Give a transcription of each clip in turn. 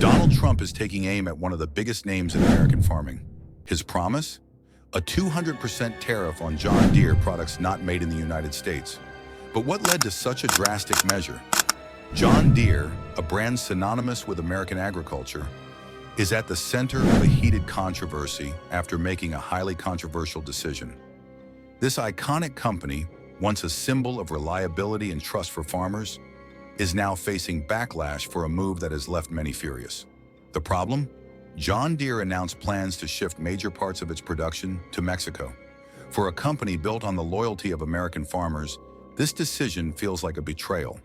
Donald Trump is taking aim at one of the biggest names in American farming. His promise? A 200% tariff on John Deere products not made in the United States. But what led to such a drastic measure? John Deere, a brand synonymous with American agriculture, is at the center of a heated controversy after making a highly controversial decision. This iconic company, once a symbol of reliability and trust for farmers, is now facing backlash for a move that has left many furious. The problem? John Deere announced plans to shift major parts of its production to Mexico. For a company built on the loyalty of American farmers, this decision feels like a betrayal.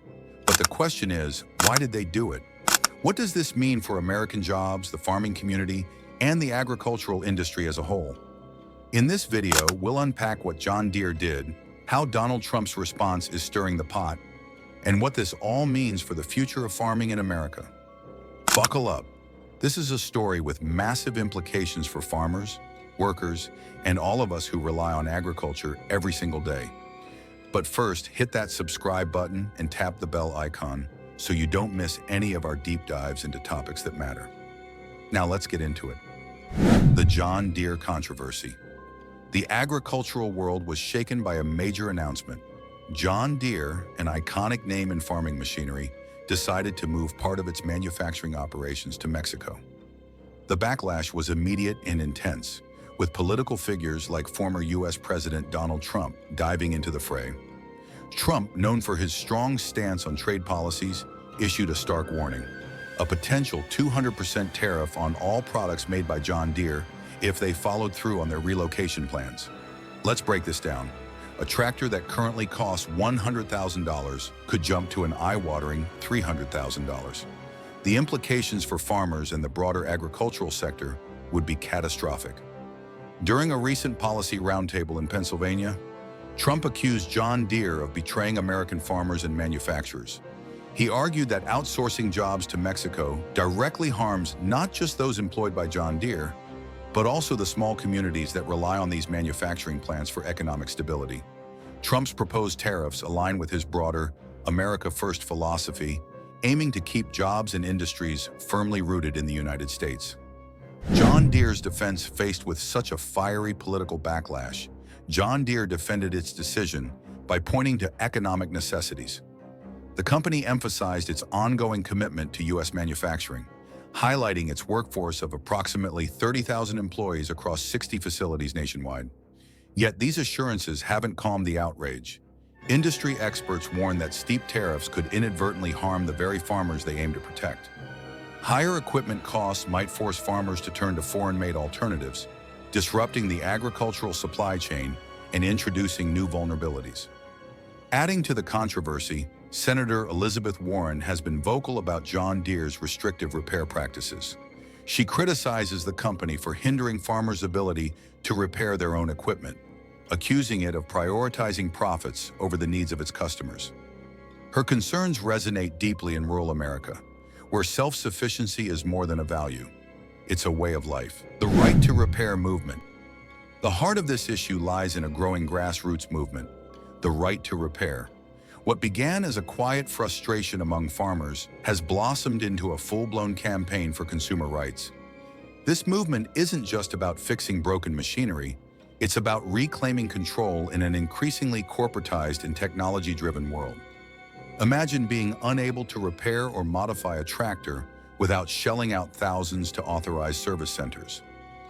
But the question is, why did they do it? What does this mean for American jobs, the farming community, and the agricultural industry as a whole? In this video, we'll unpack what John Deere did, how Donald Trump's response is stirring the pot, and what this all means for the future of farming in America. Buckle up. This is a story with massive implications for farmers, workers, and all of us who rely on agriculture every single day. But first, hit that subscribe button and tap the bell icon so you don't miss any of our deep dives into topics that matter. Now let's get into it. The John Deere controversy. The agricultural world was shaken by a major announcement. John Deere, an iconic name in farming machinery, decided to move part of its manufacturing operations to Mexico. The backlash was immediate and intense, with political figures like former U.S. President Donald Trump diving into the fray. Trump, known for his strong stance on trade policies, issued a stark warning: a potential 200% tariff on all products made by John Deere if they followed through on their relocation plans. Let's break this down. A tractor that currently costs $100,000 could jump to an eye-watering $300,000. The implications for farmers and the broader agricultural sector would be catastrophic. During a recent policy roundtable in Pennsylvania, Trump accused John Deere of betraying American farmers and manufacturers. He argued that outsourcing jobs to Mexico directly harms not just those employed by John Deere, but also the small communities that rely on these manufacturing plants for economic stability. Trump's proposed tariffs align with his broader America First philosophy, aiming to keep jobs and industries firmly rooted in the United States. John Deere's defense faced with such a fiery political backlash. John Deere defended its decision by pointing to economic necessities. The company emphasized its ongoing commitment to U.S. manufacturing, highlighting its workforce of approximately 30,000 employees across 60 facilities nationwide. Yet these assurances haven't calmed the outrage. Industry experts warn that steep tariffs could inadvertently harm the very farmers they aim to protect. Higher equipment costs might force farmers to turn to foreign-made alternatives, disrupting the agricultural supply chain and introducing new vulnerabilities. Adding to the controversy, Senator Elizabeth Warren has been vocal about John Deere's restrictive repair practices. She criticizes the company for hindering farmers' ability to repair their own equipment, accusing it of prioritizing profits over the needs of its customers. Her concerns resonate deeply in rural America, where self-sufficiency is more than a value. It's a way of life. The right to repair movement. The heart of this issue lies in a growing grassroots movement, the right to repair. What began as a quiet frustration among farmers has blossomed into a full-blown campaign for consumer rights. This movement isn't just about fixing broken machinery, it's about reclaiming control in an increasingly corporatized and technology-driven world. Imagine being unable to repair or modify a tractor without shelling out thousands to authorized service centers.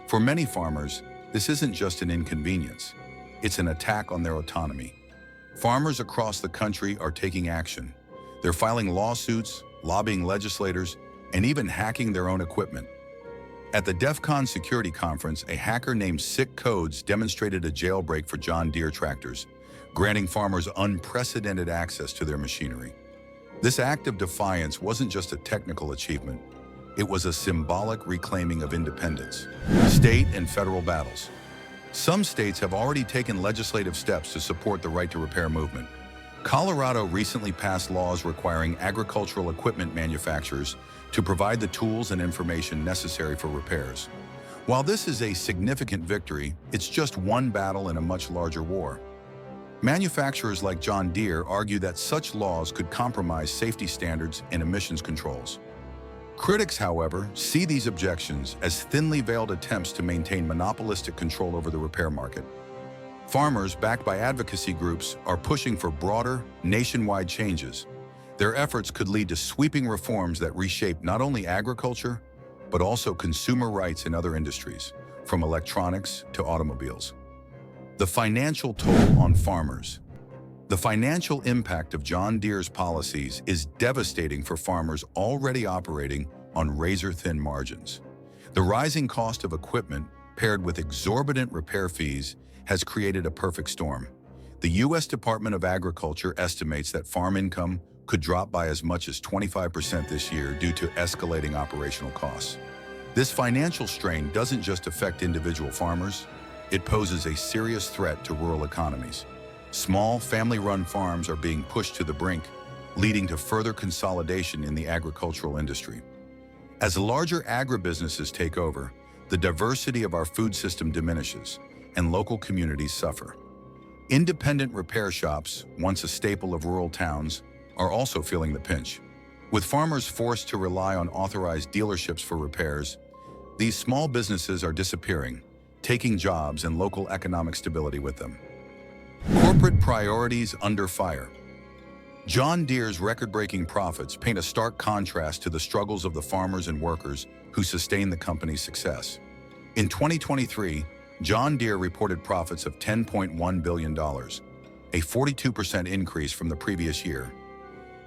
For many farmers, this isn't just an inconvenience, it's an attack on their autonomy. Farmers across the country are taking action. They're filing lawsuits, lobbying legislators, and even hacking their own equipment. At the DEF CON security conference, a hacker named Sick Codes demonstrated a jailbreak for John Deere tractors, granting farmers unprecedented access to their machinery. This act of defiance wasn't just a technical achievement, it was a symbolic reclaiming of independence. State and federal battles. Some states have already taken legislative steps to support the right to repair movement. Colorado recently passed laws requiring agricultural equipment manufacturers to provide the tools and information necessary for repairs. While this is a significant victory, it's just one battle in a much larger war. Manufacturers like John Deere argue that such laws could compromise safety standards and emissions controls. Critics, however, see these objections as thinly veiled attempts to maintain monopolistic control over the repair market. Farmers, backed by advocacy groups, are pushing for broader, nationwide changes. Their efforts could lead to sweeping reforms that reshape not only agriculture, but also consumer rights in other industries, from electronics to automobiles. The financial toll on farmers. The financial impact of John Deere's policies is devastating for farmers already operating on razor-thin margins. The rising cost of equipment, paired with exorbitant repair fees, has created a perfect storm. The U.S. Department of Agriculture estimates that farm income could drop by as much as 25% this year due to escalating operational costs. This financial strain doesn't just affect individual farmers, it poses a serious threat to rural economies. Small, family-run farms are being pushed to the brink, leading to further consolidation in the agricultural industry. As larger agribusinesses take over, the diversity of our food system diminishes, and local communities suffer. Independent repair shops, once a staple of rural towns, are also feeling the pinch. With farmers forced to rely on authorized dealerships for repairs, these small businesses are disappearing, taking jobs and local economic stability with them. Corporate priorities under fire. John Deere's record-breaking profits paint a stark contrast to the struggles of the farmers and workers who sustain the company's success. In 2023, John Deere reported profits of $10.1 billion, a 42% increase from the previous year.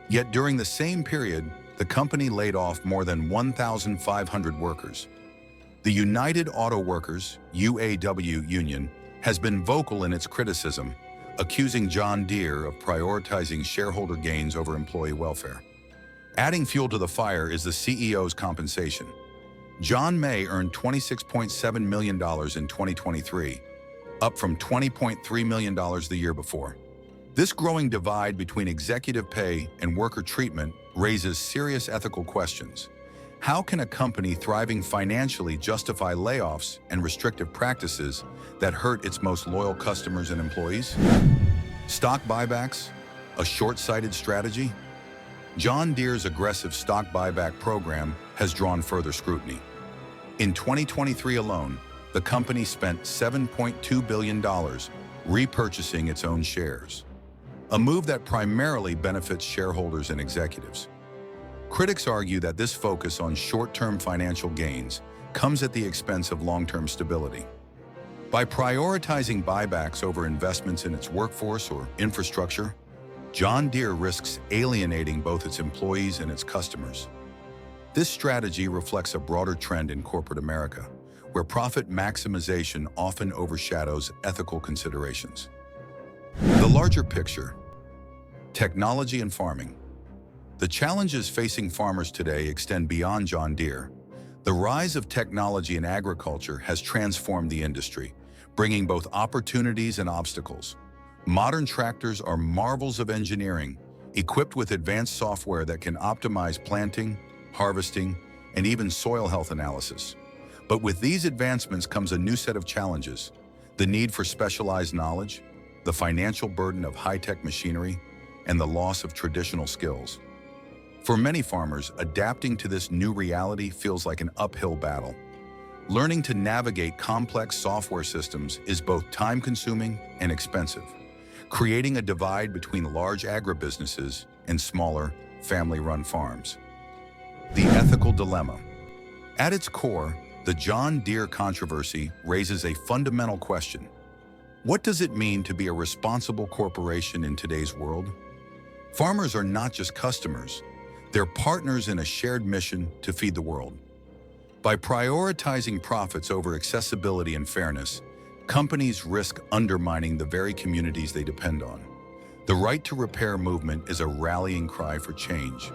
Yet during the same period, the company laid off more than 1,500 workers. The United Auto Workers, UAW union, has been vocal in its criticism, accusing John Deere of prioritizing shareholder gains over employee welfare. Adding fuel to the fire is the CEO's compensation. John May earned $26.7 million in 2023, up from $20.3 million the year before. This growing divide between executive pay and worker treatment raises serious ethical questions. How can a company thriving financially justify layoffs and restrictive practices that hurt its most loyal customers and employees? Stock buybacks, a short-sighted strategy? John Deere's aggressive stock buyback program has drawn further scrutiny. In 2023 alone, the company spent $7.2 billion repurchasing its own shares, a move that primarily benefits shareholders and executives. Critics argue that this focus on short-term financial gains comes at the expense of long-term stability. By prioritizing buybacks over investments in its workforce or infrastructure, John Deere risks alienating both its employees and its customers. This strategy reflects a broader trend in corporate America, where profit maximization often overshadows ethical considerations. The larger picture: technology and farming. The challenges facing farmers today extend beyond John Deere. The rise of technology in agriculture has transformed the industry, bringing both opportunities and obstacles. Modern tractors are marvels of engineering, equipped with advanced software that can optimize planting, harvesting, and even soil health analysis. But with these advancements comes a new set of challenges: the need for specialized knowledge, the financial burden of high-tech machinery, and the loss of traditional skills. For many farmers, adapting to this new reality feels like an uphill battle. Learning to navigate complex software systems is both time-consuming and expensive, creating a divide between large agribusinesses and smaller, family-run farms. The ethical dilemma. At its core, the John Deere controversy raises a fundamental question. What does it mean to be a responsible corporation in today's world? Farmers are not just customers, they're partners in a shared mission to feed the world. By prioritizing profits over accessibility and fairness, companies risk undermining the very communities they depend on. The right to repair movement is a rallying cry for change.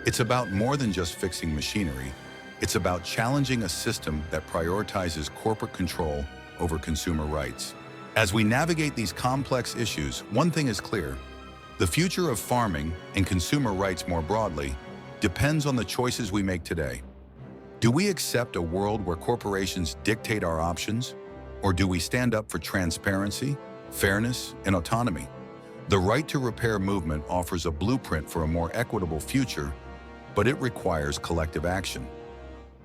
It's about more than just fixing machinery. It's about challenging a system that prioritizes corporate control over consumer rights. As we navigate these complex issues, one thing is clear: the future of farming and consumer rights more broadly depends on the choices we make today. Do we accept a world where corporations dictate our options, or do we stand up for transparency, fairness, and autonomy? The right to repair movement offers a blueprint for a more equitable future, but it requires collective action.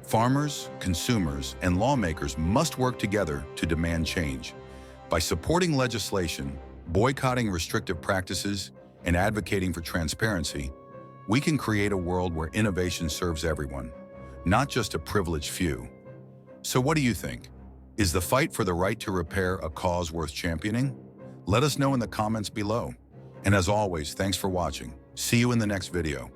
Farmers, consumers, and lawmakers must work together to demand change. By supporting legislation, boycotting restrictive practices, and advocating for transparency, we can create a world where innovation serves everyone, not just a privileged few. So what do you think? Is the fight for the right to repair a cause worth championing? Let us know in the comments below. And as always, thanks for watching. See you in the next video.